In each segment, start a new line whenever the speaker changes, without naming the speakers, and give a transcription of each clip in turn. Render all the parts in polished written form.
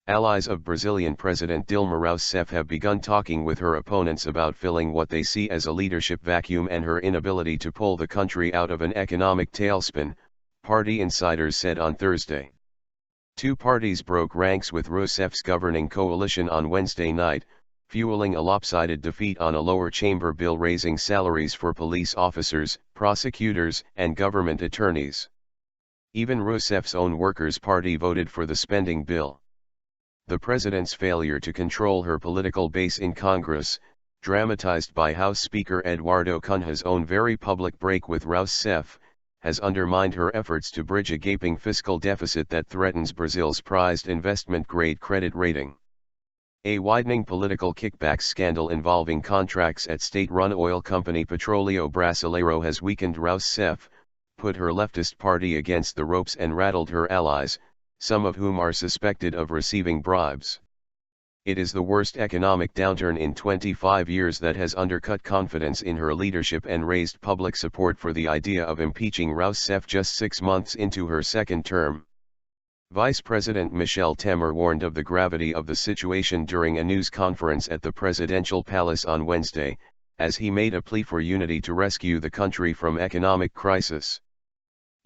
Allies of Brazilian President Dilma Rousseff have begun talking with her opponents about filling what they see as a leadership vacuum and her inability to pull the country out of an economic tailspin, party insiders said on Thursday. Two parties broke ranks with Rousseff's governing coalition on Wednesday night, fueling a lopsided defeat on a lower chamber bill raising salaries for police officers, prosecutors, and government attorneys. Even Rousseff's own Workers' Party voted for the spending bill. The president's failure to control her political base in Congress, dramatized by House Speaker Eduardo Cunha's own very public break with Rousseff, has undermined her efforts to bridge a gaping fiscal deficit that threatens Brazil's prized investment-grade credit rating. A widening political kickbacks scandal involving contracts at state-run oil company Petroleo Brasileiro has weakened Rousseff, put her leftist party against the ropes and rattled her allies, some of whom are suspected of receiving bribes. It is the worst economic downturn in 25 years that has undercut confidence in her leadership and raised public support for the idea of impeaching Rousseff just 6 months into her second term. Vice President Michel Temer warned of the gravity of the situation during a news conference at the presidential palace on Wednesday, as he made a plea for unity to rescue the country from economic crisis.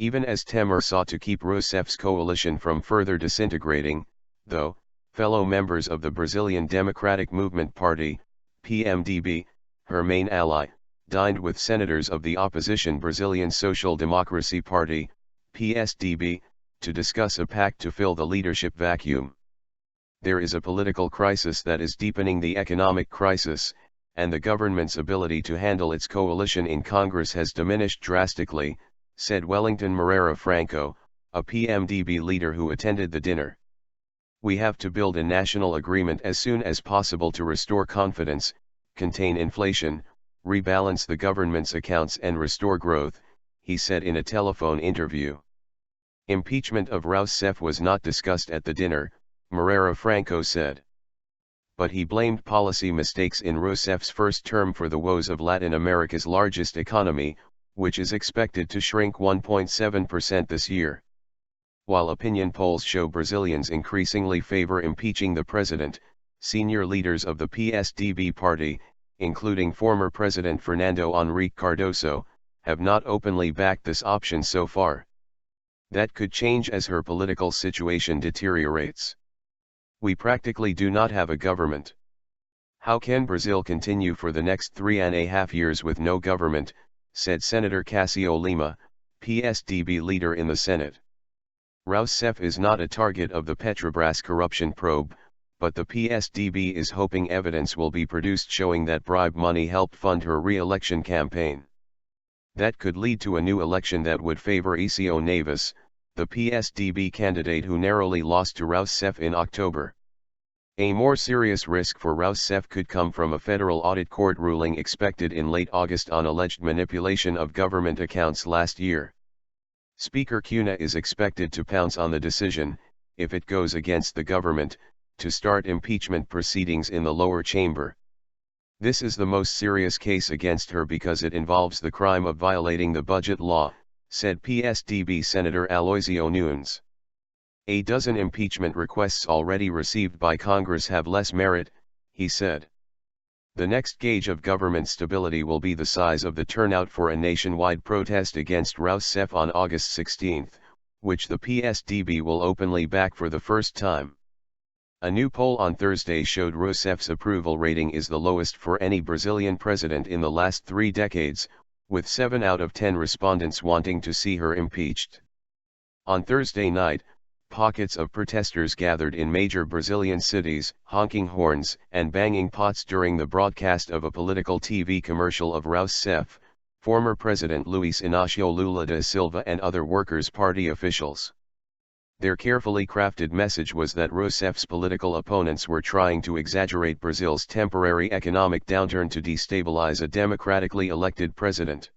Even as Temer sought to keep Rousseff's coalition from further disintegrating, though, fellow members of the Brazilian Democratic Movement Party, PMDB, her main ally, dined with senators of the opposition Brazilian Social Democracy Party, PSDB, to discuss a pact to fill the leadership vacuum. There is a political crisis that is deepening the economic crisis, and the government's ability to handle its coalition in Congress has diminished drastically, said Wellington Moreira Franco, a PMDB leader who attended the dinner. We have to build a national agreement as soon as possible to restore confidence, contain inflation, rebalance the government's accounts and restore growth, he said in a telephone interview. Impeachment of Rousseff was not discussed at the dinner, Moreira Franco said. But he blamed policy mistakes in Rousseff's first term for the woes of Latin America's largest economy, which is expected to shrink 1.7% this year. While opinion polls show Brazilians increasingly favor impeaching the president, senior leaders of the PSDB party, including former President Fernando Henrique Cardoso, have not openly backed this option so far. That could change as her political situation deteriorates. We practically do not have a government. How can Brazil continue for the next 3.5 years with no government, said Senator Cássio Lima, PSDB leader in the Senate. Rousseff is not a target of the Petrobras corruption probe, but the PSDB is hoping evidence will be produced showing that bribe money helped fund her re-election campaign. That could lead to a new election that would favor Ecio Neves, the PSDB candidate who narrowly lost to Rousseff in October. A more serious risk for Rousseff could come from a federal audit court ruling expected in late August on alleged manipulation of government accounts last year. Speaker Cunha is expected to pounce on the decision, if it goes against the government, to start impeachment proceedings in the lower chamber. This is the most serious case against her because it involves the crime of violating the budget law, said PSDB Senator Aloysio Nunes. A dozen impeachment requests already received by Congress have less merit, he said. The next gauge of government stability will be the size of the turnout for a nationwide protest against Rousseff on August 16, which the PSDB will openly back for the first time. A new poll on Thursday showed Rousseff's approval rating is the lowest for any Brazilian president in the last 3 decades, with 7 out of 10 respondents wanting to see her impeached. On Thursday night, pockets of protesters gathered in major Brazilian cities, honking horns and banging pots during the broadcast of a political TV commercial of Rousseff, former President Luiz Inácio Lula da Silva and other Workers' Party officials. Their carefully crafted message was that Rousseff's political opponents were trying to exaggerate Brazil's temporary economic downturn to destabilize a democratically elected president.